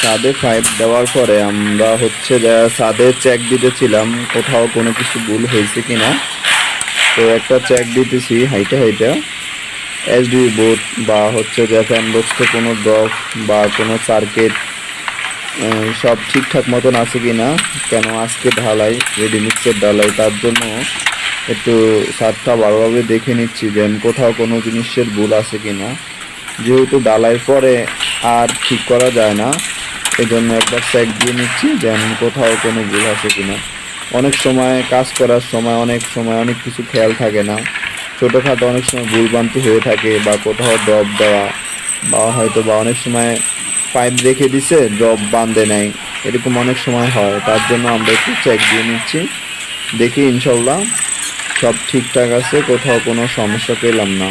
ছাদে পাইপ দেওয়ার পরে আমরা হচ্ছে যে ছাদে চেক দিতেছিলাম কোথাও কোনো কিছু ভুল হয়েছে কিনা। তো একটা চেক দিতেছি হাইটা হাইটা এসডি বোর্ড বা হচ্ছে যে ফ্যান বক্সে কোনো ড্রপ বা কোনো সার্কিট সব ঠিকঠাক মতন আছে কিনা। কেন আজকে ঢালাই রেডিমিক্সের ঢালাই, তার জন্য একটু ছাদটা ভালোভাবে দেখে নিচ্ছি যে কোথাও কোনো জিনিসের ভুল আছে কিনা। যেহেতু ঢালাইয়ের পরে আর ঠিক করা যায় না, এজন্য একবার চেক দিয়ে নিচ্ছি যেন কোথাও কোনো ভুল আছে কিনা। অনেক সময় কাজ করার সময় অনেক কিছু খেয়াল থাকে না, ছোটোখাটো অনেক সময় ভুলভ্রান্তি হয়ে থাকে বা কোথাও ড্রপ দেওয়া বা হয়তো বা অনেক সময় পাইপ রেখে দিছে ড্রপ বাঁধে নাই, এরকম অনেক সময় হয়। তার জন্য আমরা একটু চেক দিয়ে নিচ্ছি, দেখি ইনশাল্লাহ সব ঠিকঠাক আছে, কোথাও কোনো সমস্যা পেলাম না।